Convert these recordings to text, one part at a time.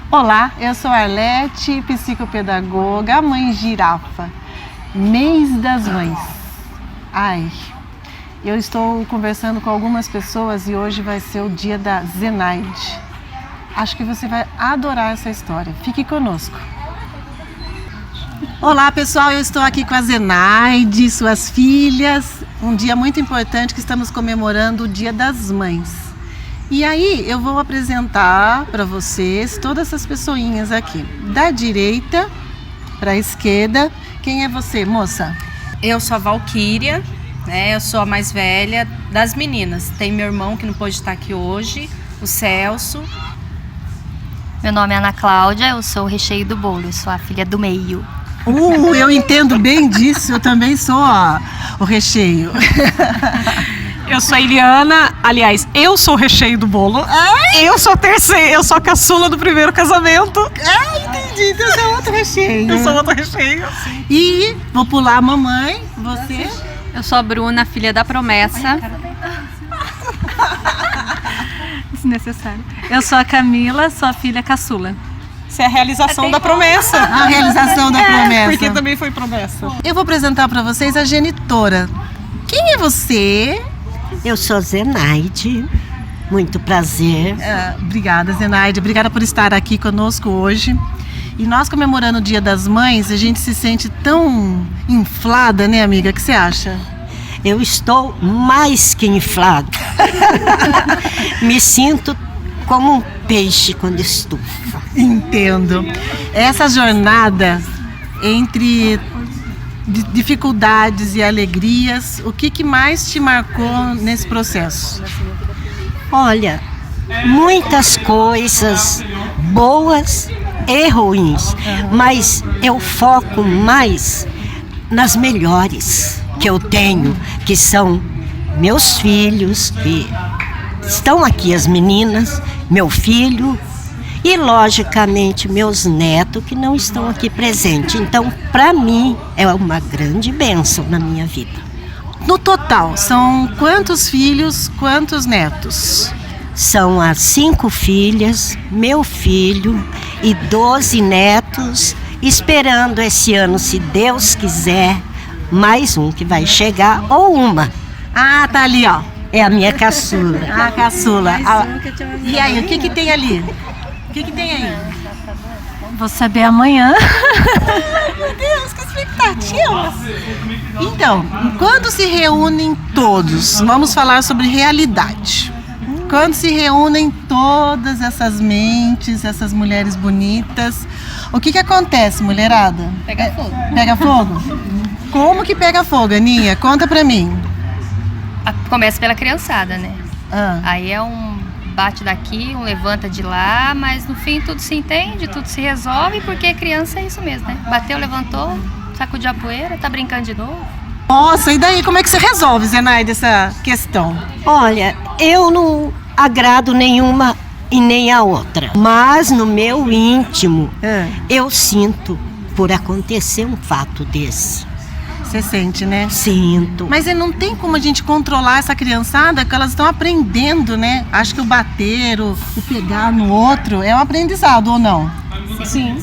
Olá, eu sou a Arlete, psicopedagoga, a mãe girafa. Mês das Mães. Ai, eu estou conversando com algumas pessoas e hoje vai ser o dia da Zenaide. Acho que você vai adorar essa história. Fique conosco. Olá pessoal, eu estou aqui com a Zenaide, suas filhas. Um dia muito importante que estamos comemorando o Dia das Mães. E aí eu vou apresentar para vocês todas essas pessoinhas aqui. Da direita para a esquerda. Quem é você, moça? Eu sou a Valquíria, né? Eu sou a mais velha das meninas. Tem meu irmão que não pôde estar aqui hoje, o Celso. Meu nome é Ana Cláudia, eu sou o recheio do bolo, eu sou a filha do meio. Eu entendo bem disso, eu também sou o recheio. Eu sou a Eliana, aliás, eu sou o recheio do bolo. Eu sou a terceira, eu sou a caçula do primeiro casamento. Entendi, então você é outro recheio. Eu sou outro recheio. E vou pular a mamãe, você? Eu sou a Bruna, filha da promessa. Desnecessário. Eu sou a Camila, sou a filha caçula. Isso é a realização da promessa. A realização da promessa. Porque também foi promessa. Eu vou apresentar para vocês a genitora. Quem é você? Eu sou Zenaide, muito prazer. Obrigada, Zenaide. Obrigada por estar aqui conosco hoje. E nós comemorando o Dia das Mães, a gente se sente tão inflada, né, amiga? O que você acha? Eu estou mais que inflada. Me sinto como um peixe quando estufa. Entendo. Essa jornada entre dificuldades e alegrias, o que mais te marcou nesse processo? Olha, muitas coisas boas e ruins, mas eu foco mais nas melhores que eu tenho, que são meus filhos, que estão aqui, as meninas, meu filho e, logicamente, meus netos que não estão aqui presentes. Então, para mim, é uma grande bênção na minha vida. No total, são quantos filhos, quantos netos? São as 5 filhas, meu filho e 12 netos, esperando esse ano, se Deus quiser, mais um que vai chegar ou uma. Ah, tá ali, ó. É a minha caçula. A caçula. E aí, o que tem ali? O que tem aí? Vou saber amanhã. Meu Deus, que expectativa! Então, quando se reúnem todos, vamos falar sobre realidade. Quando se reúnem todas essas mentes, essas mulheres bonitas, o que acontece, mulherada? Pega fogo. Pega fogo? Como que pega fogo, Aninha? Conta pra mim. Começa pela criançada, né? Ah. Aí é um bate daqui, um levanta de lá, mas no fim tudo se entende, tudo se resolve, porque criança é isso mesmo, né? Bateu, levantou, sacudiu a poeira, tá brincando de novo. Nossa, e daí como é que você resolve, Zenaide, essa questão? Olha, eu não agrado nenhuma e nem a outra, mas no meu íntimo eu sinto por acontecer um fato desse. Você sente, né? Sinto. Mas não tem como a gente controlar essa criançada, que elas estão aprendendo, né? Acho que o bater, o pegar no outro é um aprendizado, ou não? Sim.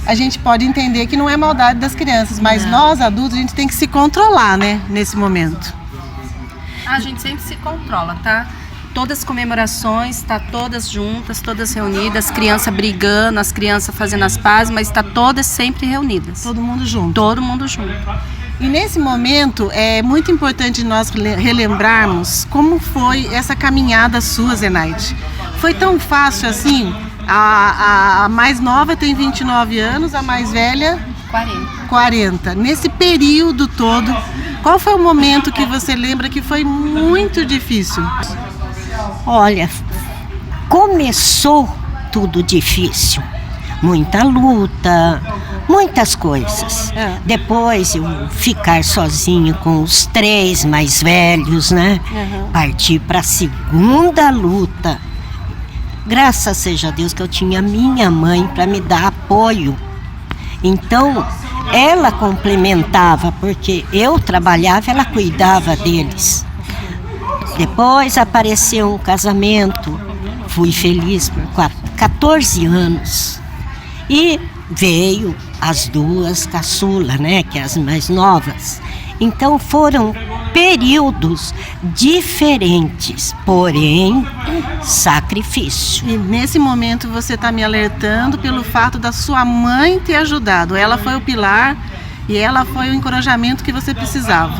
A gente pode entender que não é maldade das crianças, mas nós adultos a gente tem que se controlar, né? Nesse momento. A gente sempre se controla, tá? Todas as comemorações, tá todas juntas, todas reunidas, criança brigando, as crianças fazendo as pazes, mas tá todas sempre reunidas. Todo mundo junto. Todo mundo junto. E nesse momento é muito importante nós relembrarmos como foi essa caminhada sua, Zenaide. Foi tão fácil assim? A mais nova tem 29 anos, a mais velha 40. Nesse período todo, qual foi o momento que você lembra que foi muito difícil? Olha, começou tudo difícil. Muita luta, muitas coisas. Depois eu ficar sozinho com os 3 mais velhos, né? Partir para a segunda luta. Graças seja a Deus que eu tinha minha mãe para me dar apoio. Então, ela complementava, porque eu trabalhava, ela cuidava deles. Depois apareceu um casamento, fui feliz por 14 anos. E veio as duas caçula, né, que é as mais novas. Então foram períodos diferentes, porém sacrifício. E nesse momento você está me alertando pelo fato da sua mãe ter ajudado. Ela foi o pilar e ela foi o encorajamento que você precisava,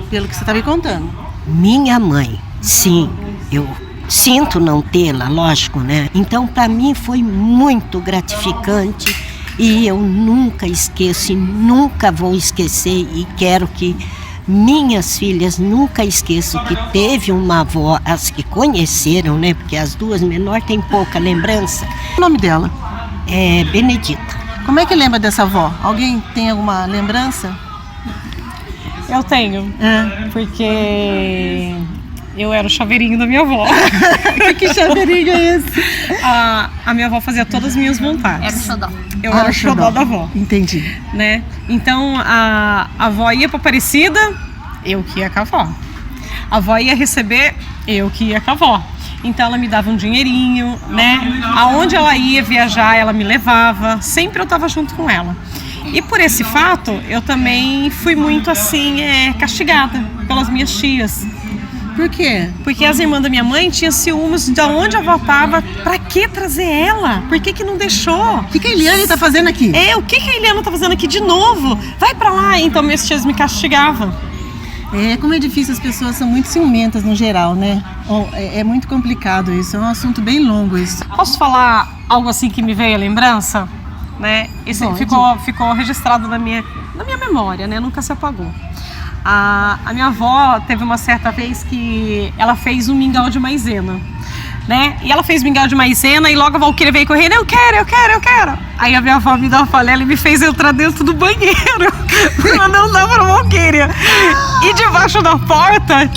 pelo que você está me contando. Minha mãe, sim, eu sinto não tê-la, lógico, né? Então para mim foi muito gratificante e eu nunca esqueço e nunca vou esquecer, e quero que minhas filhas nunca esqueçam que teve uma avó, as que conheceram, né? Porque as duas menores têm pouca lembrança. O nome dela? É Benedita. Como é que lembra dessa avó? Alguém tem alguma lembrança? Eu tenho, porque eu era o chaveirinho da minha avó. Que chaveirinho é esse? A minha avó fazia todas as minhas vontades. Era o xodó. Eu era o xodó da avó, Entendi. né? Então a avó ia pra Aparecida, eu que ia com a avó. A avó ia receber, eu que ia com a avó. Então ela me dava um dinheirinho, né? Aonde ela ia viajar, ela me levava. Sempre eu estava junto com ela. E por esse fato, eu também fui muito assim, castigada pelas minhas tias. Por quê? Porque as irmãs da minha mãe tinham ciúmes de onde a avó estava. Pra que trazer ela? Por que não deixou? O que a Eliane está fazendo aqui? O que a Eliana tá fazendo aqui de novo? Vai pra lá. Então minhas tias me castigavam. Como é difícil, as pessoas são muito ciumentas no geral, né? É muito complicado isso, é um assunto bem longo isso. Posso falar algo assim que me veio à lembrança? Né? Isso ficou registrado na minha memória, né? Nunca se apagou. A minha avó teve uma certa vez que ela fez um mingau de maisena, né? E ela fez mingau de maisena e logo a Valquíria veio correndo, eu quero. Aí a minha avó me deu uma panela e me fez entrar dentro do banheiro pra não dar pra Valquíria. E debaixo da porta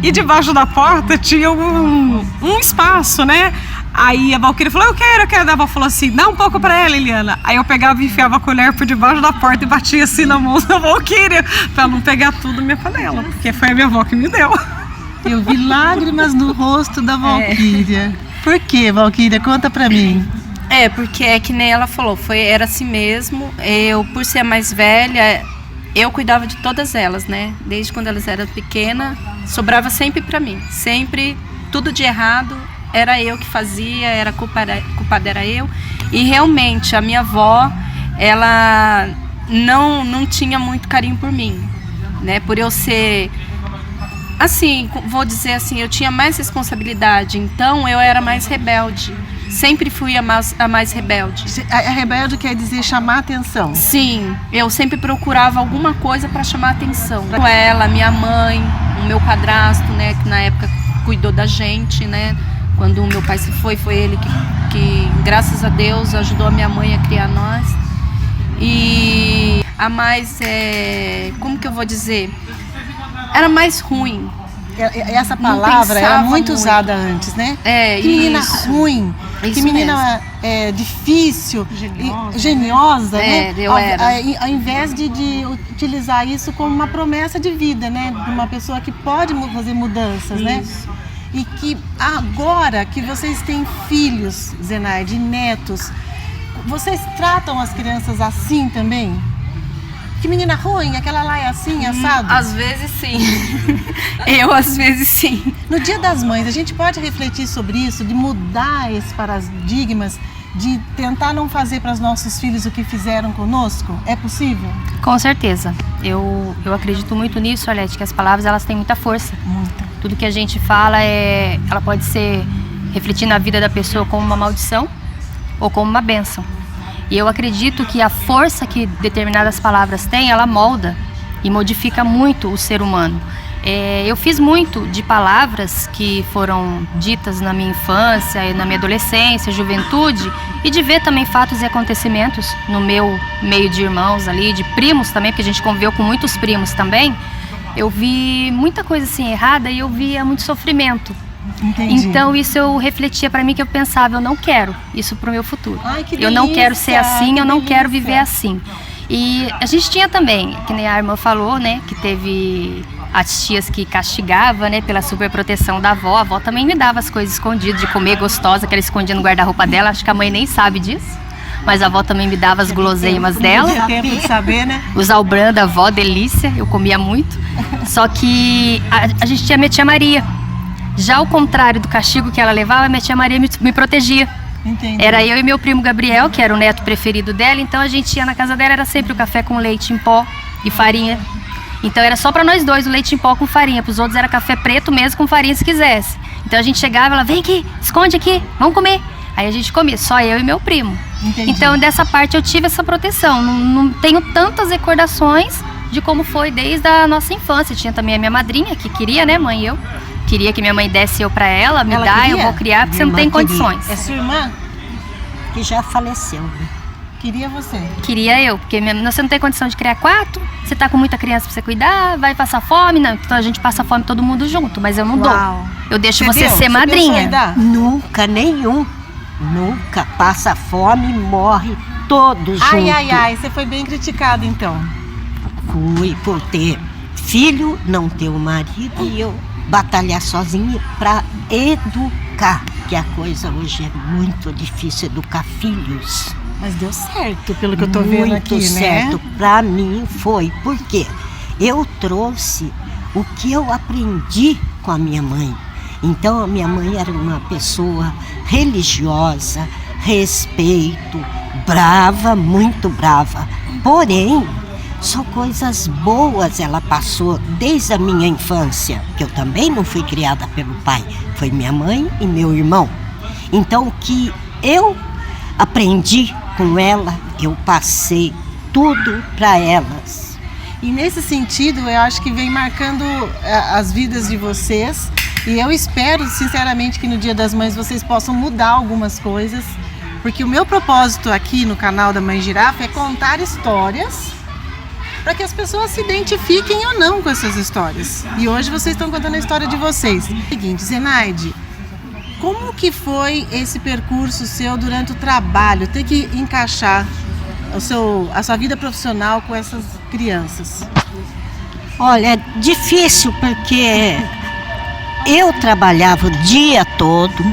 E debaixo da porta tinha um espaço, né? Aí a Valquíria falou, eu quero. A avó falou assim, dá um pouco pra ela, Eliana. Aí eu pegava e enfiava a colher por debaixo da porta e batia assim na mão da Valquíria, pra não pegar tudo na minha panela, porque foi a minha avó que me deu. Eu vi lágrimas no rosto da Valquíria. Por quê, Valquíria? Conta pra mim. Porque é que nem ela falou, era assim mesmo. Eu, por ser a mais velha, eu cuidava de todas elas, né? Desde quando elas eram pequenas, sobrava sempre pra mim. Sempre, tudo de errado, era eu que fazia, culpada era eu. E realmente, a minha avó, ela não tinha muito carinho por mim, né? Por eu ser... Assim, vou dizer assim, eu tinha mais responsabilidade, então eu era mais rebelde. Sempre fui a mais rebelde. A rebelde quer dizer chamar atenção. Sim, eu sempre procurava alguma coisa para chamar atenção. Ela, minha mãe, o meu padrasto, né, que na época cuidou da gente, né? Quando o meu pai se foi ele que graças a Deus, ajudou a minha mãe a criar nós. E a mais, como que eu vou dizer? Era mais ruim. Essa palavra era muito usada antes, né? Que menina ruim, que menina difícil, geniosa, né? Ao invés de utilizar isso como uma promessa de vida, né? De uma pessoa que pode fazer mudanças, né? E que agora que vocês têm filhos, Zenaide, netos, vocês tratam as crianças assim também? Que menina ruim, aquela lá é assim, assado? Às vezes sim. Às vezes sim. No Dia das Mães, a gente pode refletir sobre isso, de mudar esses paradigmas, de tentar não fazer para os nossos filhos o que fizeram conosco? É possível? Com certeza. Eu acredito muito nisso, Arlete, que as palavras elas têm muita força. Muita. Tudo que a gente fala, ela pode ser refletir na vida da pessoa como uma maldição ou como uma bênção. E eu acredito que a força que determinadas palavras têm, ela molda e modifica muito o ser humano. Eu fiz muito de palavras que foram ditas na minha infância, na minha adolescência, juventude, e de ver também fatos e acontecimentos no meu meio de irmãos ali, de primos também, porque a gente conviveu com muitos primos também. Eu vi muita coisa assim errada e eu via muito sofrimento. Entendi. Então isso eu refletia para mim, que eu pensava, eu não quero isso pro meu futuro. Ai, que eu não quero ser assim, eu não delícia. quero viver assim. E a gente tinha também, que nem a irmã falou, né, que teve as tias que castigavam, né, pela superproteção da avó. A avó também me dava as coisas escondidas de comer gostosa, que ela escondia no guarda-roupa dela. Acho que a mãe nem sabe disso. Mas a avó também me dava as guloseimas dela. Não tinha tempo de saber, né? Os albrã da avó, delícia, eu comia muito. Só que a gente tinha a minha tia Maria. Já ao contrário do castigo que ela levava, a minha tia Maria me protegia. Entendi. Era eu e meu primo Gabriel, que era o neto preferido dela. Então a gente ia na casa dela, era sempre o café com leite em pó e farinha. Então era só pra nós dois o leite em pó com farinha. Pros outros era café preto mesmo com farinha se quisesse. Então a gente chegava, ela, vem aqui, esconde aqui, vamos comer. Aí a gente comia, só eu e meu primo. Entendi. Então dessa parte eu tive essa proteção. Não tenho tantas recordações de como foi desde a nossa infância. Tinha também a minha madrinha que queria, né, mãe? Eu queria que minha mãe desse eu pra ela, me Ela dá, queria? eu vou criar, porque você não tem condições. É sua irmã? Que já faleceu, né? Queria você. Queria eu, porque você não tem condição de criar 4, você tá com muita criança pra você cuidar, vai passar fome, não. Então a gente passa fome todo mundo junto, mas eu não Uau. dou. Eu deixo você deu? ser Você madrinha. pensou em dar? Nunca, nenhum. Nunca passa fome, morre todos juntos. Ai, ai, ai, você foi bem criticado então. Fui por ter filho, não ter o marido e eu batalhar sozinha para educar. Que a coisa hoje é muito difícil educar filhos. Mas deu certo, pelo que eu tô vendo aqui, Muito certo. né? Para mim foi. Porque eu trouxe o que eu aprendi com a minha mãe. Então a minha mãe era uma pessoa religiosa, respeito, brava, muito brava. Porém, só coisas boas ela passou desde a minha infância, que eu também não fui criada pelo pai, foi minha mãe e meu irmão. Então o que eu aprendi com ela, eu passei tudo para elas. E nesse sentido, eu acho que vem marcando as vidas de vocês. E eu espero, sinceramente, que no Dia das Mães vocês possam mudar algumas coisas. Porque o meu propósito aqui no canal da Mãe Girafa é contar histórias para que as pessoas se identifiquem ou não com essas histórias. E hoje vocês estão contando a história de vocês. Seguinte, Zenaide, como que foi esse percurso seu durante o trabalho? Ter que encaixar a sua vida profissional com essas crianças? Olha, é difícil porque eu trabalhava o dia todo,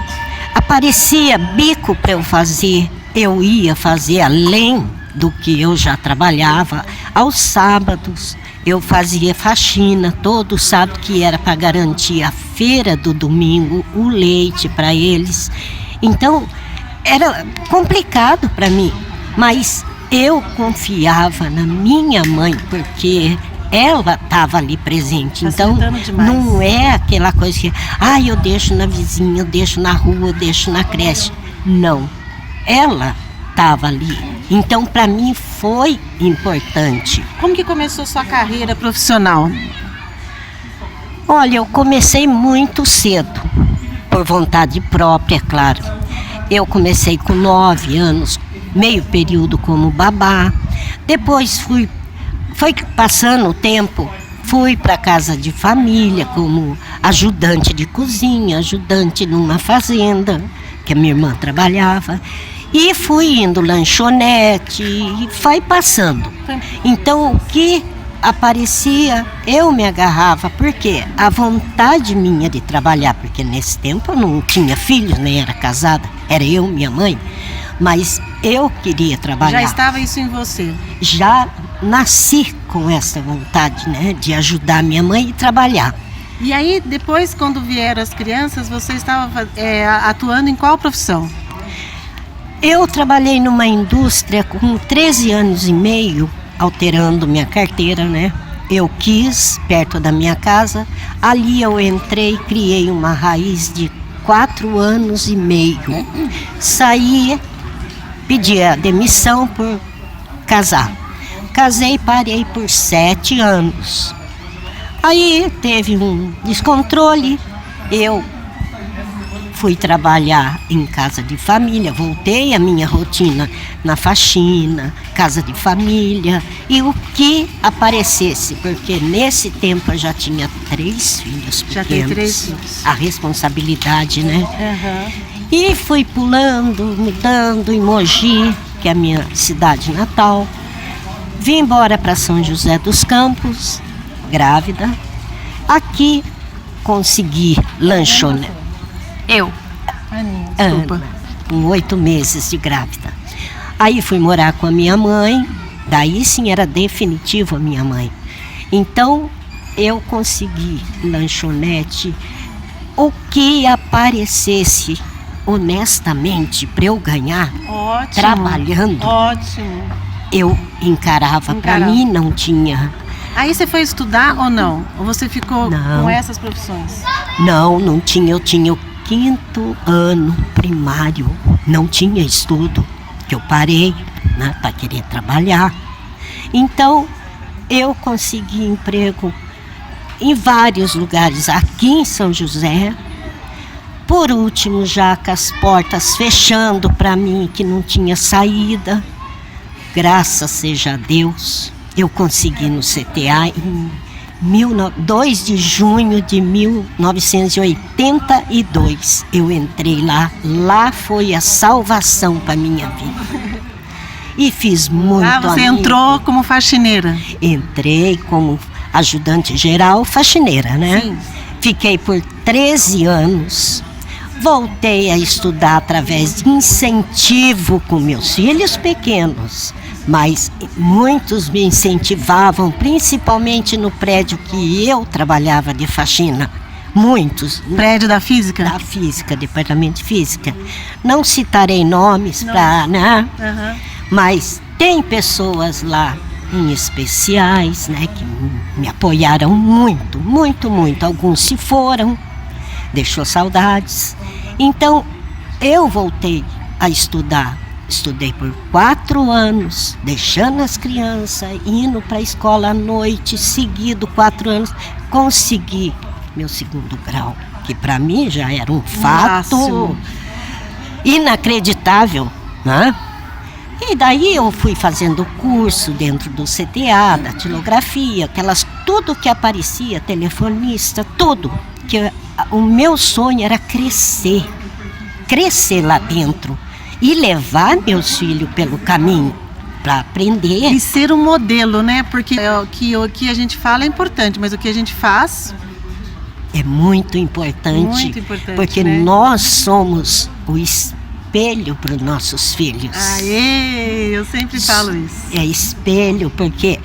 aparecia bico para eu fazer, eu ia fazer além do que eu já trabalhava. Aos sábados eu fazia faxina todo sábado, que era para garantir a feira do domingo, o leite para eles. Então era complicado para mim, mas eu confiava na minha mãe porque ela estava ali presente. Então não é aquela coisa que eu deixo na vizinha, eu deixo na rua, eu deixo na creche. Não, ela estava ali. Então para mim foi importante. Como que começou sua carreira profissional? Olha, eu comecei muito cedo, por vontade própria, claro. Eu comecei com 9 anos, meio período como babá. Depois foi passando o tempo, fui para casa de família como ajudante de cozinha, ajudante numa fazenda que a minha irmã trabalhava. E fui indo lanchonete e foi passando. Então o que aparecia, eu me agarrava, porque a vontade minha de trabalhar, porque nesse tempo eu não tinha filhos, nem era casada, era eu, minha mãe, mas eu queria trabalhar. Já estava isso em você? Já nasci com essa vontade, né, de ajudar minha mãe e trabalhar. E aí, depois, quando vieram as crianças, você estava atuando em qual profissão? Eu trabalhei numa indústria com 13 anos e meio, alterando minha carteira, né? Eu quis, perto da minha casa. Ali eu entrei, criei uma raiz de 4 anos e meio. Saí, pedi a demissão por casar. Casei e parei por 7 anos. Aí teve um descontrole, eu fui trabalhar em casa de família, voltei à minha rotina na faxina, casa de família e o que aparecesse, porque nesse tempo eu já tinha 3 filhos pequenos. Já tem 3 filhos. A responsabilidade, né? Uhum. E fui pulando, mudando em Mogi, que é a minha cidade natal. Vim embora para São José dos Campos, grávida. Aqui consegui lanchonete. Eu. Desculpa. Com 8 meses de grávida. Aí fui morar com a minha mãe, daí sim era definitivo a minha mãe. Então eu consegui lanchonete, o que aparecesse honestamente para eu ganhar, Ótimo. trabalhando, Ótimo. eu encarava. Para mim não tinha. Aí você foi estudar ou não? Ou você ficou Não. com essas profissões? Não tinha. Eu tinha o 5º ano primário, não tinha estudo, que eu parei, né, para querer trabalhar. Então, eu consegui emprego em vários lugares, aqui em São José. Por último, já com as portas fechando para mim, que não tinha saída, graças seja a Deus, eu consegui no CTA em 2 de junho de 1982. Eu entrei lá. Lá foi a salvação para minha vida. E fiz muito Você amigo. entrou como faxineira. Entrei como ajudante geral, faxineira, né? Sim. Fiquei por 13 anos. Voltei a estudar através de incentivo com meus filhos pequenos. Mas muitos me incentivavam, principalmente no prédio que eu trabalhava de faxina. Muitos. Prédio da física? Da física, departamento de física. Não citarei nomes para, né? Aham. Mas tem pessoas lá em especiais, né, que me apoiaram muito, muito, muito. Alguns se foram, deixou saudades. Então, eu voltei a estudar. Estudei por 4 anos, deixando as crianças, indo para a escola à noite, seguido 4 anos, consegui meu 2º grau, que para mim já era um fato Máximo. inacreditável, né? E daí eu fui fazendo curso dentro do CTA, da datilografia, tudo que aparecia, telefonista, tudo. Que o meu sonho era crescer lá dentro e levar meus filhos pelo caminho para aprender. E ser um modelo, né? Porque o que a gente fala é importante, mas o que a gente faz... É muito importante, Muito importante, porque né? nós somos o espelho para os nossos filhos. Aê, eu sempre falo isso. É espelho, porque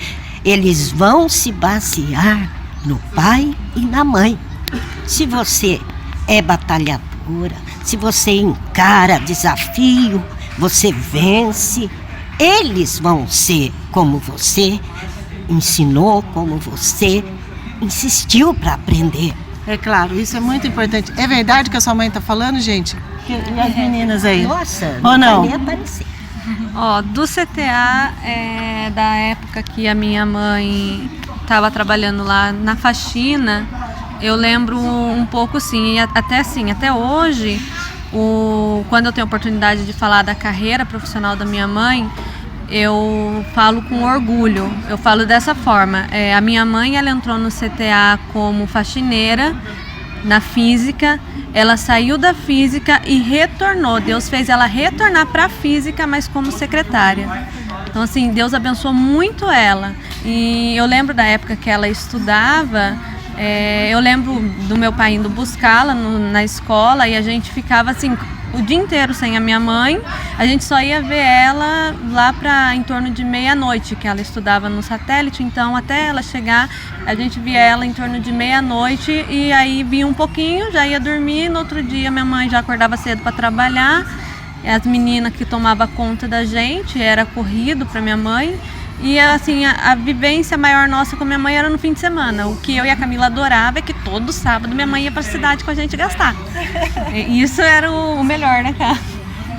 eles vão se basear no pai e na mãe. Se você é batalhadora, se você encara desafio, você vence, eles vão ser como você ensinou, como você insistiu para aprender. É claro, isso é muito importante. É verdade que a sua mãe está falando, gente? E as meninas aí? Nossa, Ou não? vai nem aparecer. Ó, do CTA, da época que a minha mãe estava trabalhando lá na faxina, eu lembro um pouco sim, e até hoje, quando eu tenho a oportunidade de falar da carreira profissional da minha mãe, eu falo com orgulho, eu falo dessa forma. A minha mãe, ela entrou no CTA como faxineira na física, ela saiu da física e retornou. Deus fez ela retornar para a física, mas como secretária. Então, assim, Deus abençoou muito ela. E eu lembro da época que ela estudava, eu lembro do meu pai indo buscá-la na escola e a gente ficava assim o dia inteiro sem a minha mãe. A gente só ia ver ela lá para em torno de meia-noite, que ela estudava no satélite, então até ela chegar a gente via ela em torno de meia-noite e aí via um pouquinho, já ia dormir. No outro dia minha mãe já acordava cedo para trabalhar, as meninas que tomavam conta da gente, era corrido para minha mãe. E assim, a vivência maior nossa com minha mãe era no fim de semana. O que eu e a Camila adorava é que todo sábado minha mãe ia pra cidade com a gente gastar. E isso era o melhor, né, cara?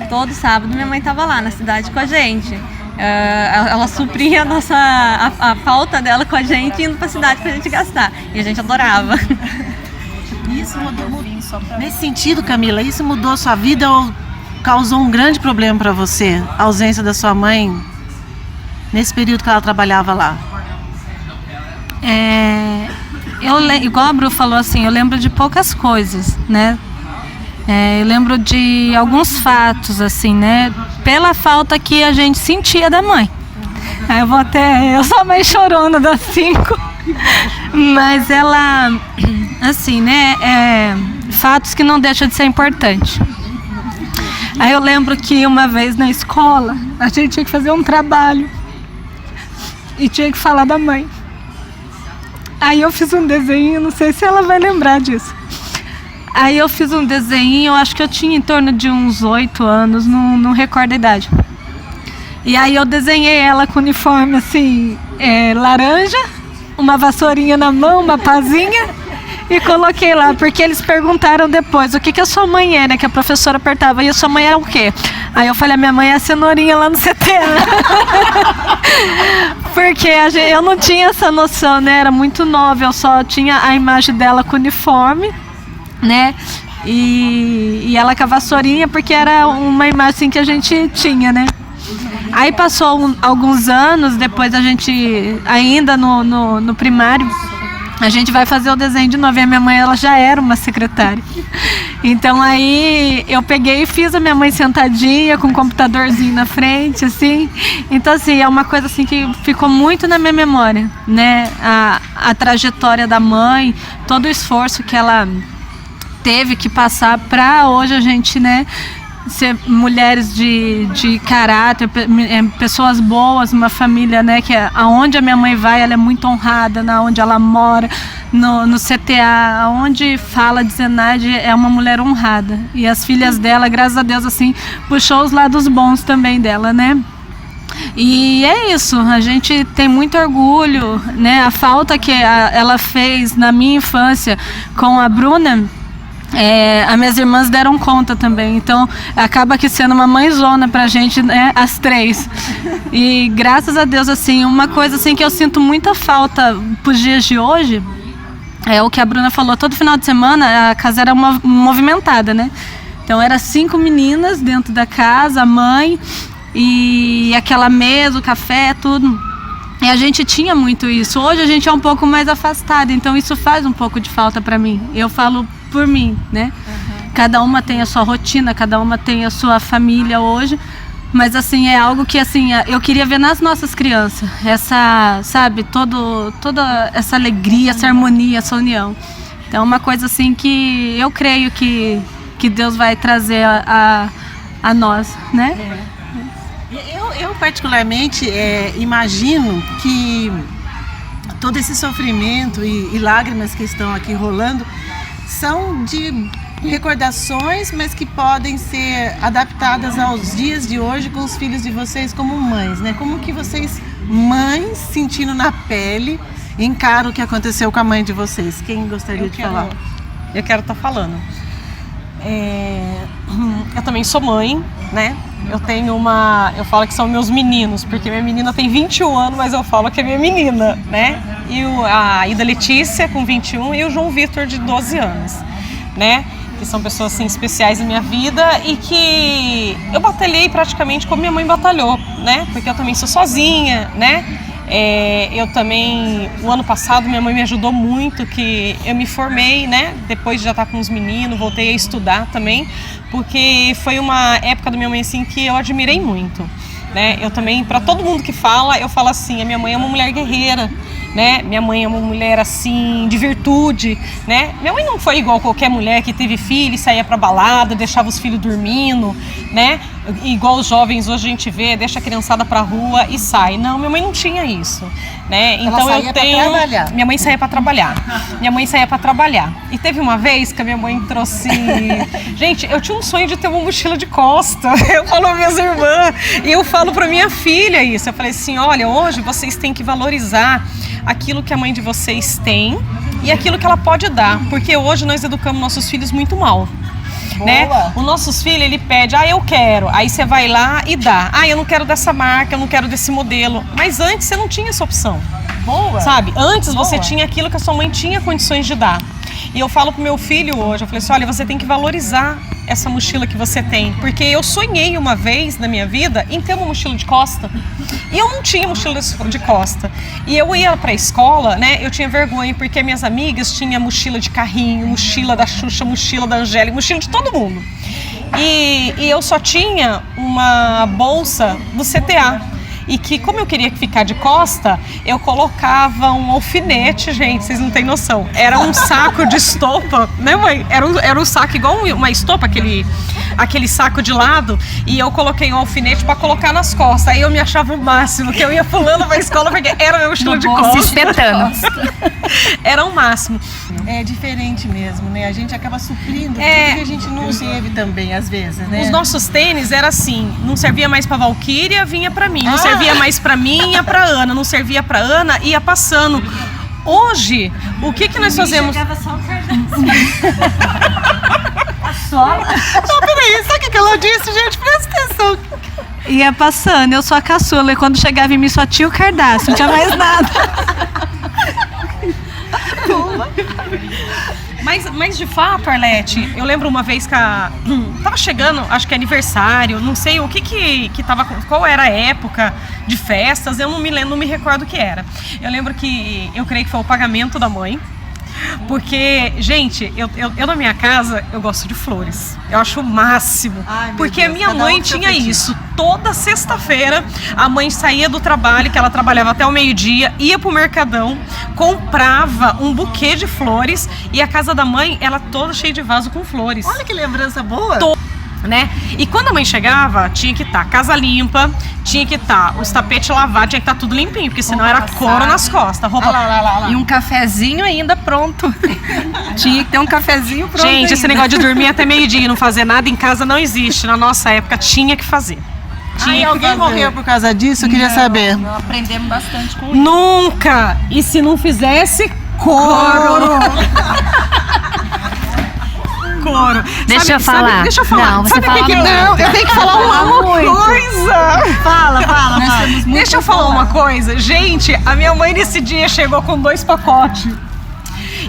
Todo sábado minha mãe tava lá na cidade com a gente. Ela supria a falta dela com a gente indo pra cidade pra gente gastar. E a gente adorava. Isso mudou. Nesse sentido, Camila, isso mudou sua vida ou causou um grande problema para você? A ausência da sua mãe nesse período que ela trabalhava lá? Igual a Bru falou, assim, eu lembro de poucas coisas, né? Eu lembro de alguns fatos, assim, né? Pela falta que a gente sentia da mãe. Eu sou a mãe chorona das 5. Mas ela, assim, né, fatos que não deixam de ser importante. Aí eu lembro que uma vez na escola, a gente tinha que fazer um trabalho e tinha que falar da mãe. Aí eu fiz um desenho, não sei se ela vai lembrar disso. Aí eu fiz um desenho, eu acho que eu tinha em torno de uns 8 anos, não recordo a idade. E aí eu desenhei ela com uniforme assim, laranja, uma vassourinha na mão, uma pazinha, e coloquei lá, porque eles perguntaram depois o que a sua mãe é, né? Que a professora apertava, e a sua mãe é o quê? Aí eu falei, a minha mãe é a cenourinha lá no CTA. Porque eu não tinha essa noção, né? Era muito nova, eu só tinha a imagem dela com uniforme, né? E ela com a vassourinha, porque era uma imagem assim, que a gente tinha, né? Aí passou alguns anos, depois a gente, ainda no primário, a gente vai fazer o desenho de novo. E a minha mãe, ela já era uma secretária. Então aí eu peguei e fiz a minha mãe sentadinha, com um computadorzinho na frente, assim. Então assim, é uma coisa assim que ficou muito na minha memória, né? A trajetória da mãe, todo o esforço que ela teve que passar para hoje a gente, né, ser mulheres de caráter, pessoas boas, uma família, né, que aonde a minha mãe vai, ela é muito honrada, na onde ela mora, no CTA, aonde fala de Zenaide, é uma mulher honrada. E as filhas dela, graças a Deus, assim, puxou os lados bons também dela, né? E é isso, a gente tem muito orgulho, né? A falta que ela fez na minha infância com a Bruna, as minhas irmãs deram conta também, então acaba que sendo uma mãezona pra gente, né, as três. E graças a Deus, assim, uma coisa assim que eu sinto muita falta pros dias de hoje é o que a Bruna falou, todo final de semana a casa era movimentada, né? Então era 5 meninas dentro da casa, a mãe e aquela mesa, o café, tudo. E a gente tinha muito isso. Hoje a gente é um pouco mais afastado, então isso faz um pouco de falta pra mim. Eu falo por mim, né? Uhum. Cada uma tem a sua rotina, cada uma tem a sua família hoje, mas assim, é algo que assim, eu queria ver nas nossas crianças, essa, sabe, toda essa alegria, essa harmonia, essa união. Então é uma coisa assim que eu creio que Deus vai trazer a nós, né? Eu particularmente imagino que todo esse sofrimento e lágrimas que estão aqui rolando são de recordações, mas que podem ser adaptadas aos dias de hoje com os filhos de vocês como mães, né? Como que vocês, mães, sentindo na pele, encaram o que aconteceu com a mãe de vocês? Quem gostaria de falar? Eu quero estar falando. Eu também sou mãe, né? Eu falo que são meus meninos, porque minha menina tem 21 anos, mas eu falo que é minha menina, né? E a Ida Letícia, com 21, e o João Vitor, de 12 anos, né? Que são pessoas, assim, especiais na minha vida e que eu batalhei praticamente como minha mãe batalhou, né? Porque eu também sou sozinha, né? Eu também, o ano passado, minha mãe me ajudou muito, que eu me formei, né? Depois de já estar com os meninos, voltei a estudar também, porque foi uma época da minha mãe, assim, que eu admirei muito, né? Eu também, para todo mundo que fala, eu falo assim, a minha mãe é uma mulher guerreira, né? Minha mãe é uma mulher, assim, de virtude, né? Minha mãe não foi igual qualquer mulher que teve filho e saía pra balada, deixava os filhos dormindo, né? Igual os jovens hoje a gente vê, deixa a criançada pra rua e sai. Não, minha mãe não tinha isso, né? Então eu tenho... Minha mãe saía pra trabalhar. Minha mãe saía pra trabalhar. E teve uma vez que a minha mãe trouxe... Gente, eu tinha um sonho de ter uma mochila de costa. Eu falo para minhas irmãs. E eu falo pra minha filha isso. Eu falei assim, olha, hoje vocês têm que valorizar aquilo que a mãe de vocês tem e aquilo que ela pode dar. Porque hoje nós educamos nossos filhos muito mal. Né? O nossos filhos, ele pede, eu quero, aí você vai lá e dá. Eu não quero dessa marca, eu não quero desse modelo. Mas antes você não tinha essa opção. Sabe? Antes você tinha aquilo que a sua mãe tinha condições de dar. E eu falo pro meu filho hoje, eu falei assim, olha, você tem que valorizar essa mochila que você tem. Porque eu sonhei uma vez na minha vida em ter uma mochila de costa. E eu não tinha mochila de costa. E eu ia pra escola, né, eu tinha vergonha, porque minhas amigas tinham mochila de carrinho, mochila da Xuxa, mochila da Angélica, mochila de todo mundo. E eu só tinha uma bolsa do CTA. e que, como eu queria ficar de costa, eu colocava um alfinete, gente, vocês não têm noção. Era um saco de estopa, né, mãe? Era um saco igual uma estopa, aquele saco de lado, e eu coloquei um alfinete pra colocar nas costas. Aí eu me achava o máximo, que eu ia pulando pra escola porque era o meu estilo de costa. Se espetando. Era o máximo. É diferente mesmo, né? A gente acaba suprindo tudo que a gente não teve também, às vezes, né? Os nossos tênis era assim, não servia mais pra Valquíria, vinha pra mim. Não servia mais pra mim, ia pra Ana. Não servia pra Ana, ia passando. Hoje, o que nós fazemos? Chegava só o cardápio. Não, peraí, sabe o que ela disse, gente? Presta atenção. Ia passando, eu sou a caçula, e quando chegava em mim só tinha o cardápio, não tinha mais nada. Mas de fato, Arlete, eu lembro uma vez que tava chegando, acho que aniversário, não sei o que tava, qual era a época de festas, eu não me recordo o que era. Eu lembro que, eu creio que foi o pagamento da mãe, porque, gente, eu na minha casa, eu gosto de flores. Eu acho o máximo. Ai, porque Deus, a minha cada mãe um com seu tinha feitiço. isso. Toda sexta-feira, a mãe saía do trabalho, que ela trabalhava até o meio-dia, ia pro Mercadão, comprava um buquê de flores, e a casa da mãe, ela toda cheia de vaso com flores. Olha que lembrança boa. Né? E quando a mãe chegava, tinha que estar casa limpa, tinha que estar os tapetes lavados, tinha que estar tudo limpinho, porque senão era couro nas costas. Roupa... lá. E um cafezinho ainda pronto. Tinha que ter um cafezinho pronto. Gente, esse ainda. negócio de dormir até meio-dia e não fazer nada em casa não existe. Na nossa época tinha que fazer. Ai, alguém morreu por causa disso? Eu queria saber. Nós aprendemos bastante com isso. Nunca! E se não fizesse, couro! Couro. Deixa eu falar. Deixa eu falar. Não, você Sabe o que fala que muito. não? Eu tenho que falar uma coisa. Fala. Deixa eu falar uma coisa. Gente, a minha mãe nesse dia chegou com 2 pacotes.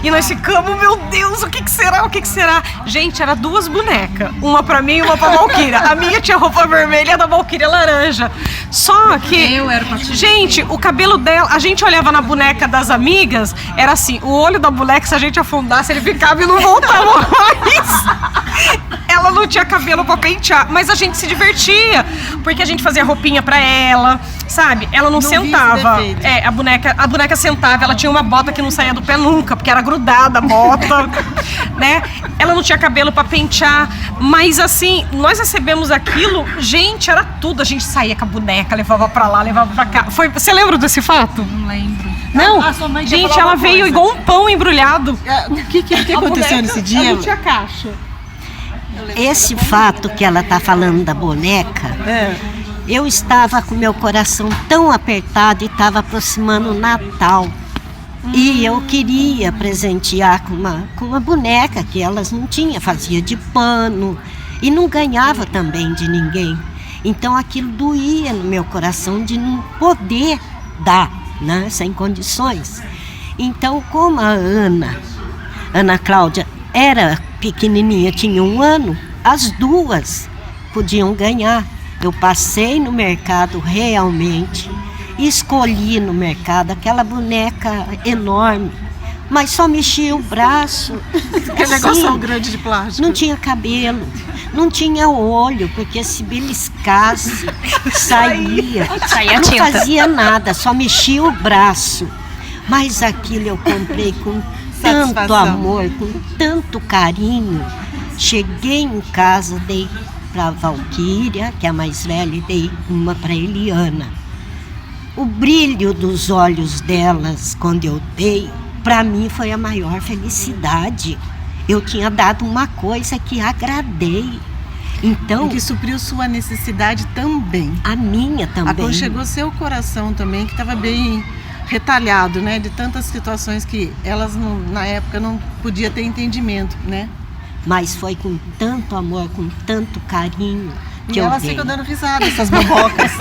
E nós ficamos, meu Deus, o que será? O que será? Gente, era 2 bonecas. Uma pra mim e uma pra Valquíria. A minha tinha roupa vermelha e a da Valquíria laranja. Só que, Eu era pra ti. gente, o cabelo dela, a gente olhava na boneca das amigas, era assim, o olho da boneca, se a gente afundasse, ele ficava e não voltava mais. Ela não tinha cabelo pra pentear, mas a gente se divertia, porque a gente fazia roupinha pra ela, sabe? Ela não vi sentava. esse defeito. A boneca sentava, ela tinha uma bota que não saía do pé nunca, porque era grudada a bota, né? Ela não tinha cabelo pra pentear, mas assim, nós recebemos aquilo, gente, era tudo. A gente saía com a boneca, levava pra lá, levava pra cá. Você lembra desse fato? Não lembro. Não, sua mãe quer gente, falar ela uma veio coisa. igual um pão embrulhado. O que aconteceu nesse dia? Ela não tinha caixa. Esse fato que ela está falando da boneca, eu estava com meu coração tão apertado e estava aproximando o Natal. E eu queria presentear com uma boneca que elas não tinham, fazia de pano e não ganhava também de ninguém. Então aquilo doía no meu coração de não poder dar, né, sem condições. Então, como a Ana Cláudia era pequenininha, tinha 1 ano, as 2 podiam ganhar. Eu passei no mercado realmente, escolhi no mercado aquela boneca enorme, mas só mexia o braço. Aquele negócio grande de plástico. Não tinha cabelo, não tinha olho, porque se beliscasse, saía. Saía Não tinta. fazia nada, só mexia o braço. Mas aquilo eu comprei com tanto Satisfação. amor, com tanto carinho. Cheguei em casa, dei para Valquíria, que é a mais velha, e dei uma para Eliana. O brilho dos olhos delas, quando eu dei, para mim foi a maior felicidade. Eu tinha dado uma coisa que agradei. Então, Que supriu sua necessidade também. a minha também. Aconchegou seu coração também, que estava bem retalhado, né? De tantas situações que elas, na época, não podia ter entendimento, né? Mas foi com tanto amor, com tanto carinho que E eu elas dei. ficam dando risada, essas bobocas.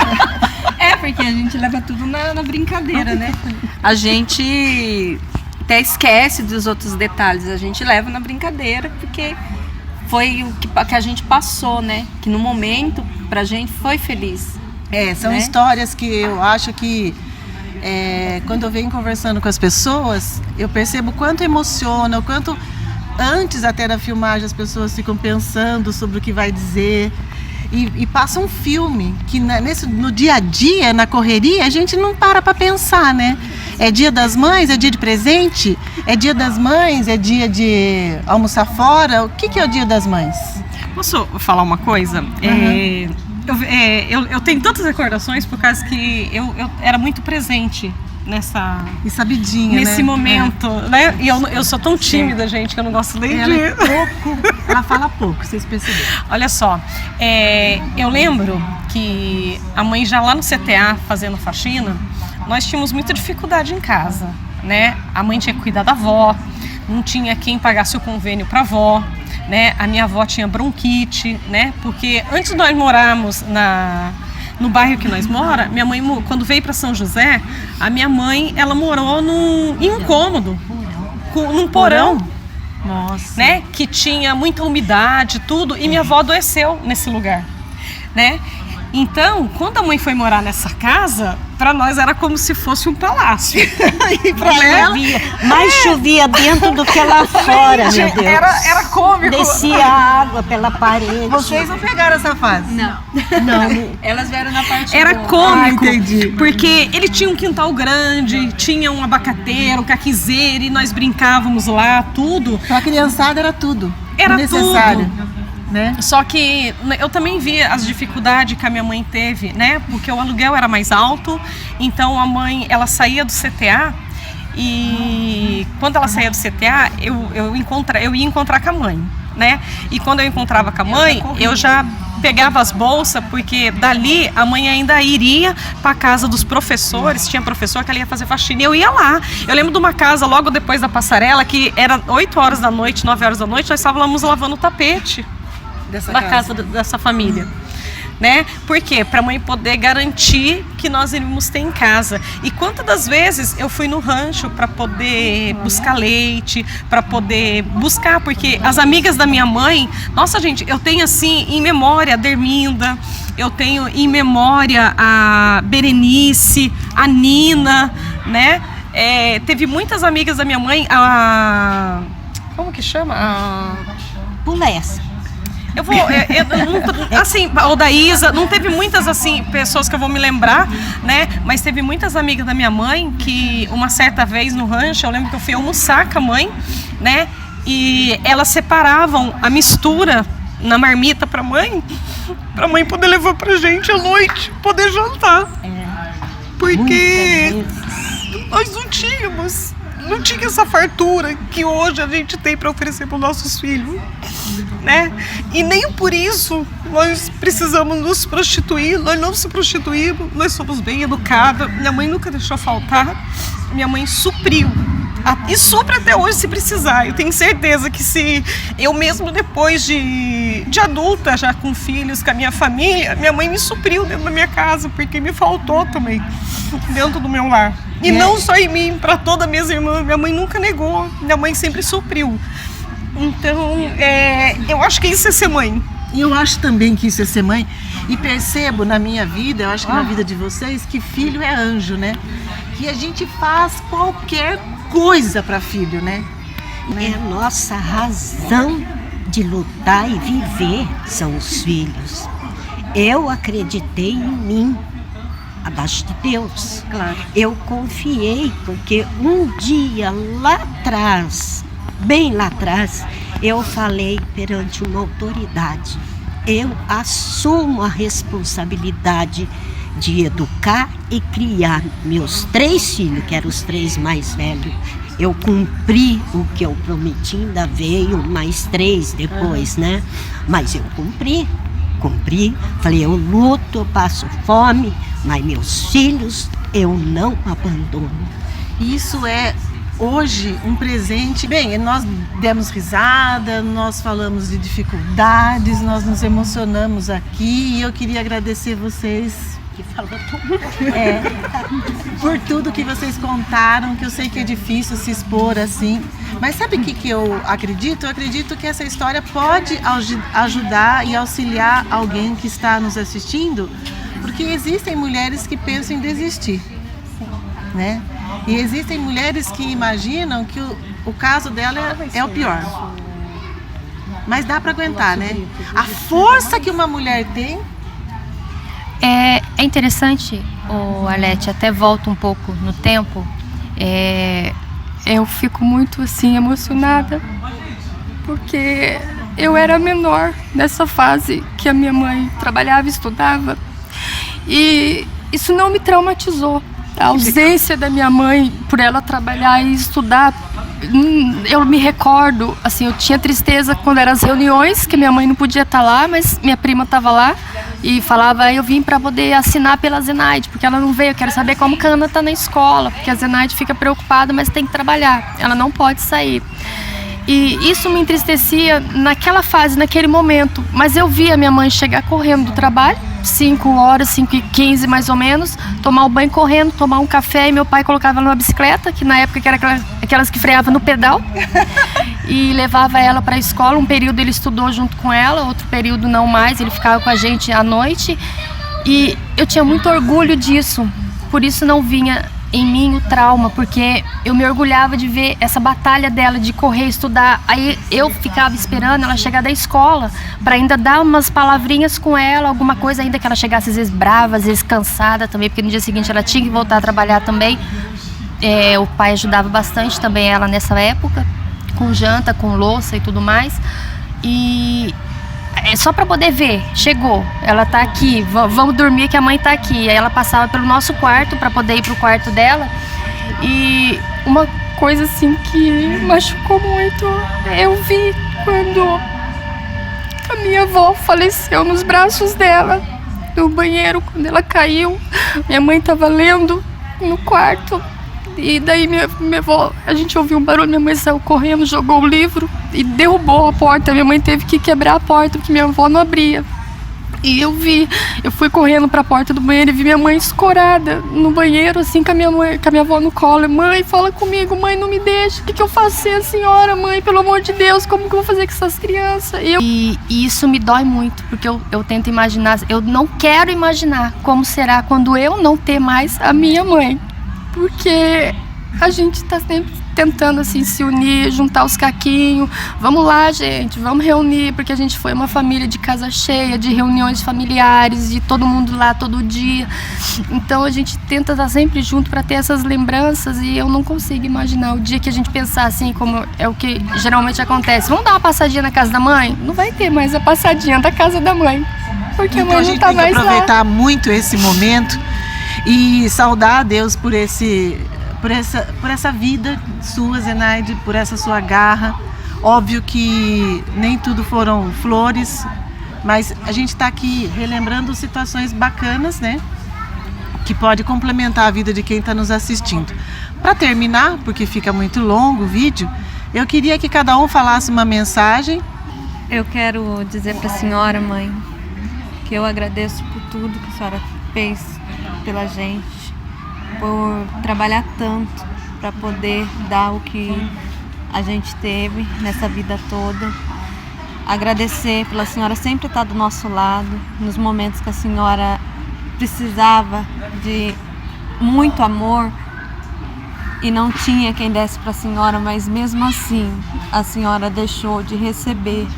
É, porque a gente leva tudo na brincadeira, né? A gente até esquece dos outros detalhes, a gente leva na brincadeira, porque foi o que a gente passou, né? Que no momento, pra gente, foi feliz. São Né? histórias que eu acho que quando eu venho conversando com as pessoas, eu percebo o quanto emociona, o quanto antes até da filmagem as pessoas ficam pensando sobre o que vai dizer. e passa um filme que no dia a dia, na correria, a gente não para pensar, né? É dia das mães, é dia de presente, é dia das mães, é dia de almoçar fora. O que é o dia das mães? Posso falar uma coisa? Eu tenho tantas recordações por causa que eu era muito presente e sabidinha, nesse momento, né? E eu sou tão tímida, gente, que eu não gosto nem de... Ela fala pouco, vocês perceberam. Olha só, eu lembro que a mãe já lá no CTA, fazendo faxina, nós tínhamos muita dificuldade em casa, né? A mãe tinha que cuidar da avó, não tinha quem pagasse o convênio para a avó, né? A minha avó tinha bronquite, né? Porque antes de nós morarmos no bairro que nós mora, minha mãe, quando veio para São José, a minha mãe, ela morou em um cômodo, num porão. Nossa. Né? Que tinha muita umidade, tudo, e minha avó adoeceu nesse lugar, né? Então, quando a mãe foi morar nessa casa, para nós era como se fosse um palácio. E pra ela, mais chovia dentro do que lá fora, meu Deus. Era cômico. Descia água pela parede. Vocês não pegaram essa fase? Não. Elas vieram na parte Era boa. cômico, porque ele tinha um quintal grande, tinha um abacateiro, um caquizeiro, e nós brincávamos lá, tudo. Para a criançada era tudo. Era necessário. Tudo. Né? Só que eu também vi as dificuldades que a minha mãe teve, né? Porque o aluguel era mais alto, então a mãe, ela saía do CTA e quando ela saía do CTA, eu ia encontrar com a mãe, né? E quando eu encontrava com a mãe, eu já pegava as bolsas, porque dali a mãe ainda iria para casa dos professores, tinha professor que ela ia fazer faxina, e eu ia lá. Eu lembro de uma casa logo depois da passarela, que era 8 horas da noite, 9 horas da noite, nós estávamos lavando o tapete da casa dessa família, né? Por quê? Para a mãe poder garantir que nós iríamos ter em casa. E quantas das vezes eu fui no rancho para poder buscar leite, para poder buscar, porque as amigas da minha mãe, nossa gente, eu tenho assim em memória a Derminda, eu tenho em memória a Berenice, a Nina, né? Teve muitas amigas da minha mãe, como que chama? Pula essa. Assim, ou da Isa, não teve muitas assim pessoas que eu vou me lembrar, né? Mas teve muitas amigas da minha mãe que uma certa vez no rancho, eu lembro que eu fui almoçar com a mãe, né? E elas separavam a mistura na marmita pra mãe poder levar pra gente à noite, poder jantar. Porque nós não tinha essa fartura que hoje a gente tem para oferecer para os nossos filhos, né? E nem por isso nós precisamos nos prostituir, nós não se prostituímos, nós somos bem educadas, minha mãe nunca deixou faltar, minha mãe supriu. E supra até hoje se precisar. Eu tenho certeza que se eu mesmo depois de adulta, já com filhos, com a minha família, minha mãe me supriu dentro da minha casa, porque me faltou também dentro do meu lar. E não só em mim, para todas as minhas irmãs, minha mãe nunca negou, minha mãe sempre supriu. Então, eu acho que isso é ser mãe. E eu acho também que isso é ser mãe. E percebo na minha vida, eu acho que na vida de vocês, que filho é anjo, né? Que a gente faz qualquer coisa para filho, né? É a nossa razão de lutar e viver, são os filhos. Eu acreditei em mim, abaixo de Deus. Claro. Eu confiei, porque um dia lá atrás, bem lá atrás, eu falei perante uma autoridade. Eu assumo a responsabilidade de educar e criar meus 3 filhos, que eram os 3 mais velhos. Eu cumpri o que eu prometi, ainda veio mais 3 depois, né? Mas eu cumpri. Falei, eu luto, eu passo fome, mas meus filhos eu não abandono. Isso é hoje um presente. Bem, nós demos risada, nós falamos de dificuldades, nós nos emocionamos aqui e eu queria agradecer vocês Que fala por tudo que vocês contaram, que eu sei que é difícil se expor assim. Mas sabe o que eu acredito? Eu acredito que essa história pode ajudar e auxiliar alguém que está nos assistindo, porque existem mulheres que pensam em desistir, né? E existem mulheres que imaginam que o caso dela é o pior. mas dá para aguentar, né? A força que uma mulher tem. É interessante, Arlete, até volto um pouco no tempo. Eu fico muito assim emocionada, porque eu era menor nessa fase que a minha mãe trabalhava e estudava, e isso não me traumatizou. A ausência da minha mãe, por ela trabalhar e estudar, eu me recordo, assim, eu tinha tristeza quando eram as reuniões, que minha mãe não podia estar lá, mas minha prima estava lá e falava, eu vim para poder assinar pela Zenaide, porque ela não veio, eu quero saber como que a Ana está na escola, porque a Zenaide fica preocupada, mas tem que trabalhar, ela não pode sair. E isso me entristecia naquela fase, naquele momento, mas eu via minha mãe chegar correndo do trabalho, 5 horas, 5h15 mais ou menos, tomar o banho correndo, tomar um café, e meu pai colocava ela numa bicicleta, que na época era aquelas que freavam no pedal, e levava ela para a escola. Um período ele estudou junto com ela, outro período não mais, ele ficava com a gente à noite, e eu tinha muito orgulho disso, por isso não vinha em mim o trauma, porque eu me orgulhava de ver essa batalha dela de correr, estudar. Aí eu ficava esperando ela chegar da escola para ainda dar umas palavrinhas com ela, alguma coisa, ainda que ela chegasse às vezes brava, às vezes cansada também, porque no dia seguinte ela tinha que voltar a trabalhar também. O pai ajudava bastante também ela nessa época, com janta, com louça e tudo mais. E só para poder ver, chegou, ela tá aqui, vamos dormir que a mãe tá aqui. Aí ela passava pelo nosso quarto para poder ir pro quarto dela. E uma coisa assim que machucou muito, eu vi quando a minha avó faleceu nos braços dela, no banheiro, quando ela caiu. Minha mãe tava lendo no quarto. E daí minha avó, a gente ouviu um barulho, minha mãe saiu correndo, jogou o livro e derrubou a porta. Minha mãe teve que quebrar a porta porque minha avó não abria. E eu fui correndo para a porta do banheiro e vi minha mãe escorada no banheiro, assim, com a minha avó no colo. Mãe, fala comigo, mãe, não me deixa, o que eu faço sem a senhora, mãe, pelo amor de Deus, como que eu vou fazer com essas crianças? E isso me dói muito, porque eu tento imaginar, eu não quero imaginar como será quando eu não ter mais a minha mãe. Porque a gente está sempre tentando assim se unir, juntar os caquinhos. Vamos lá, gente, vamos reunir, porque a gente foi uma família de casa cheia, de reuniões familiares, de todo mundo lá todo dia. Então a gente tenta estar sempre junto para ter essas lembranças, e eu não consigo imaginar o dia que a gente pensar assim, como é o que geralmente acontece. Vamos dar uma passadinha na casa da mãe? Não vai ter mais a passadinha da casa da mãe, porque então, a mãe não está mais lá. A gente tem que aproveitar muito esse momento e saudar a Deus por essa vida sua, Zenaide, por essa sua garra. Óbvio que nem tudo foram flores, mas a gente está aqui relembrando situações bacanas, né? Que pode complementar a vida de quem está nos assistindo. Para terminar, porque fica muito longo o vídeo, eu queria que cada um falasse uma mensagem. Eu quero dizer para a senhora, mãe, que eu agradeço por tudo que a senhora fez pela gente, por trabalhar tanto para poder dar o que a gente teve nessa vida toda. Agradecer pela senhora sempre estar do nosso lado nos momentos que a senhora precisava de muito amor e não tinha quem desse para a senhora, mas mesmo assim a senhora deixou de receber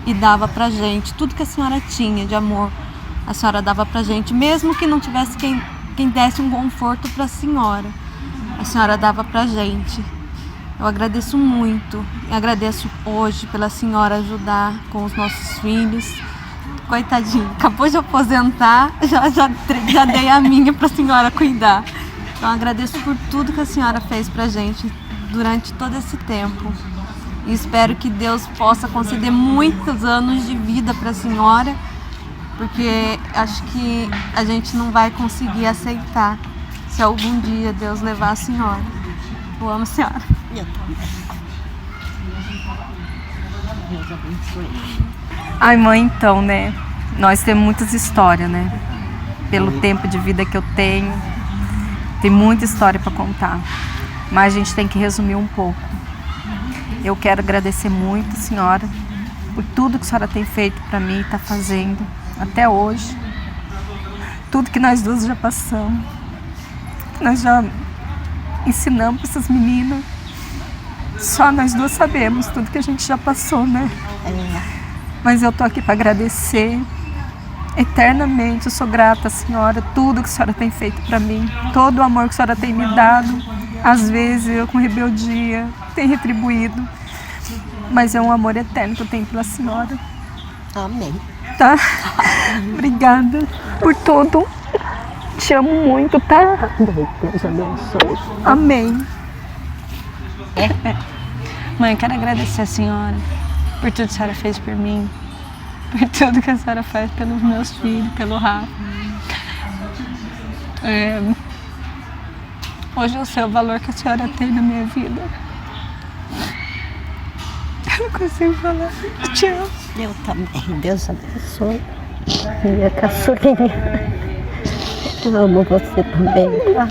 e dava pra gente tudo que a senhora tinha de amor. A senhora dava pra gente, mesmo que não tivesse quem desse um conforto pra senhora. A senhora dava pra gente. Eu agradeço muito. E agradeço hoje pela senhora ajudar com os nossos filhos. Coitadinho, acabou de aposentar, já dei a minha pra senhora cuidar. Então agradeço por tudo que a senhora fez pra gente durante todo esse tempo. E espero que Deus possa conceder muitos anos de vida pra senhora, porque acho que a gente não vai conseguir aceitar se algum dia Deus levar a senhora. Eu amo a senhora. Ai, mãe, então, né? Nós temos muitas histórias, né? Pelo tempo de vida que eu tenho, tem muita história para contar. Mas a gente tem que resumir um pouco. Eu quero agradecer muito a senhora por tudo que a senhora tem feito para mim e está fazendo até hoje. Tudo que nós duas já passamos, que nós já ensinamos para essas meninas. Só nós duas sabemos tudo que a gente já passou, né? Mas eu tô aqui para agradecer eternamente. Eu sou grata, senhora, tudo que a senhora tem feito para mim, todo o amor que a senhora tem me dado. Às vezes eu, com rebeldia, tenho retribuído, mas é um amor eterno que eu tenho pela senhora. Amém. Tá? Obrigada por tudo. Te amo muito, tá? Deus abençoe. Amém. Mãe, eu quero agradecer a senhora por tudo que a senhora fez por mim, por tudo que a senhora faz pelos meus filhos, pelo Rafa. Hoje eu sei o valor que a senhora tem na minha vida. Eu não consigo falar. Eu te amo. Eu também. Deus abençoe. Minha caçulinha. Eu amo você também, tá?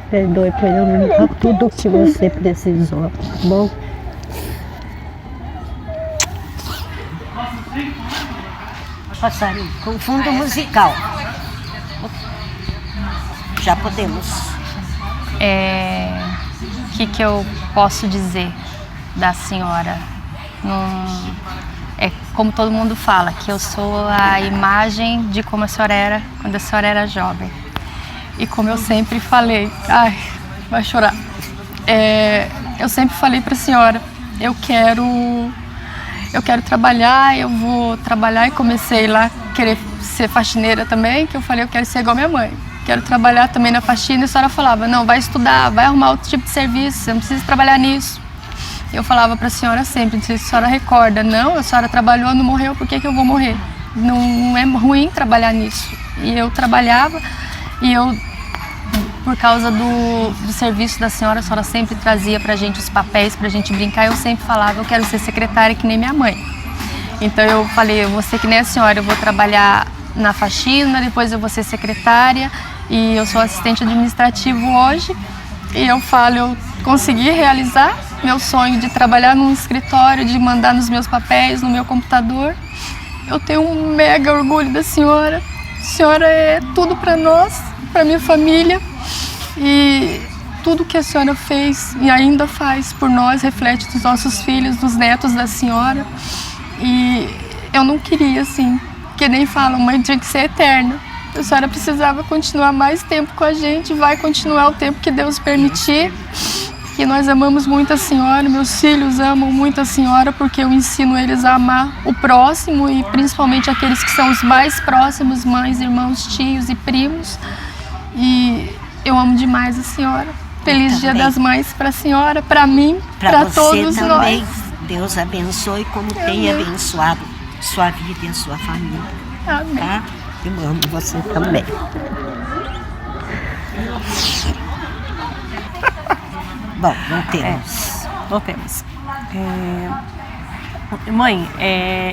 Perdoe por eu não dar tudo o que você precisou, tá bom? Passarinho, com fundo musical. Já podemos. O que eu posso dizer da senhora? É como todo mundo fala, que eu sou a imagem de como a senhora era quando a senhora era jovem. E como eu sempre falei, ai, vai chorar. Eu sempre falei para a senhora, eu quero trabalhar, eu vou trabalhar, e comecei lá a querer ser faxineira também, que eu falei, eu quero ser igual a minha mãe. Quero trabalhar também na faxina, e a senhora falava, não, vai estudar, vai arrumar outro tipo de serviço, você não precisa trabalhar nisso. Eu falava para a senhora sempre, não sei se a senhora recorda, não, a senhora trabalhou, não morreu, por que eu vou morrer? Não é ruim trabalhar nisso. E eu trabalhava, e eu, por causa do serviço da senhora, a senhora sempre trazia pra gente os papéis, pra gente brincar, eu sempre falava, eu quero ser secretária que nem minha mãe. Então eu falei, eu vou ser que nem a senhora, eu vou trabalhar na faxina, depois eu vou ser secretária, e eu sou assistente administrativo hoje, e eu falo, eu consegui realizar meu sonho de trabalhar num escritório, de mandar nos meus papéis, no meu computador. Eu tenho um mega orgulho da senhora. A senhora é tudo para nós, para minha família. E tudo que a senhora fez e ainda faz por nós reflete nos nossos filhos, nos netos da senhora. E eu não queria, assim, que nem falam, mãe tinha que ser eterna. A senhora precisava continuar mais tempo com a gente, vai continuar o tempo que Deus permitir. Que nós amamos muito a senhora, meus filhos amam muito a senhora, porque eu ensino eles a amar o próximo e principalmente aqueles que são os mais próximos, mães, irmãos, tios e primos. E eu amo demais a senhora. Feliz Dia das Mães para a senhora, para mim, para todos também. nós. Deus abençoe como tem abençoado sua vida e a sua família. Amém. Tá? Eu amo você também. Bom, voltemos. Voltemos. Mãe,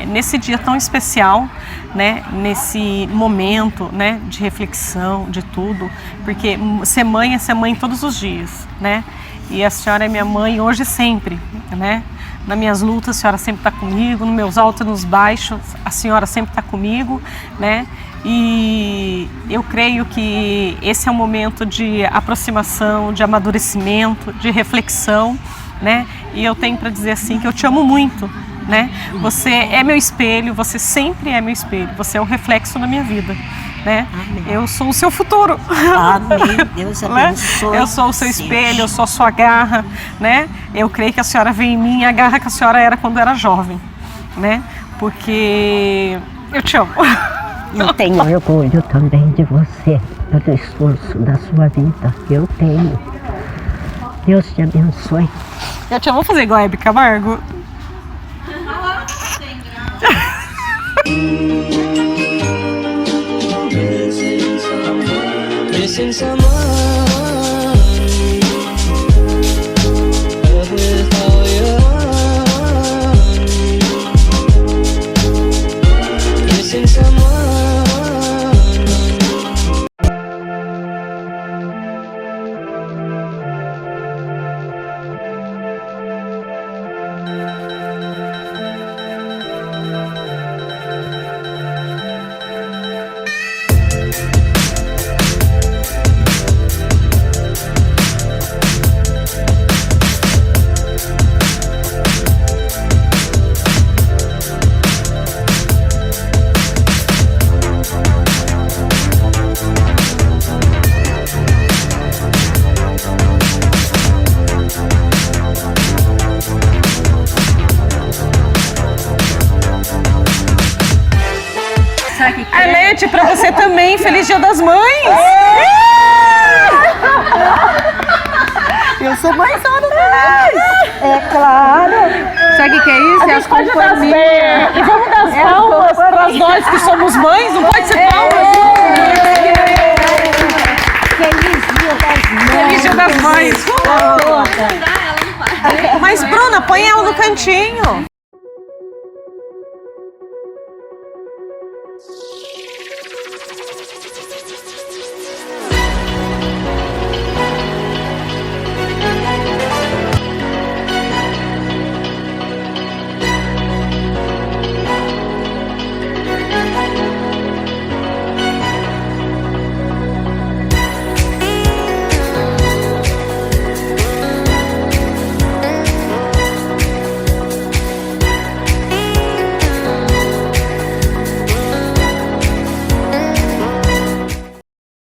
nesse dia tão especial, né, nesse momento, né, de reflexão, de tudo, porque ser mãe é ser mãe todos os dias, né? E a senhora é minha mãe hoje e sempre, né? Nas minhas lutas a senhora sempre está comigo, nos meus altos e nos baixos a senhora sempre está comigo, né? E eu creio que esse é um momento de aproximação, de amadurecimento, de reflexão, né? E eu tenho para dizer assim que eu te amo muito, né? Você é meu espelho, você sempre é meu espelho, você é um reflexo na minha vida, né? Amém. Eu sou o seu futuro. Amém. Deus abençoe. Eu sou o seu espelho, eu sou a sua garra, né? Eu creio que a senhora vê em mim a garra que a senhora era quando era jovem, né? Porque eu te amo. Eu tenho orgulho também de você, pelo esforço da sua vida. Eu tenho. Deus te abençoe. Eu te amo. Vamos fazer igual a Hebe Camargo? Missing someone with all your missing someone. também. Feliz Dia das Mães! Eu sou mãezona também! É claro! Sabe o que é isso? É a companhia. E vamos dar as palmas para nós que somos mães? Não pode ser palmas? Feliz Dia das Mães! Mas, Bruna, põe ela no cantinho.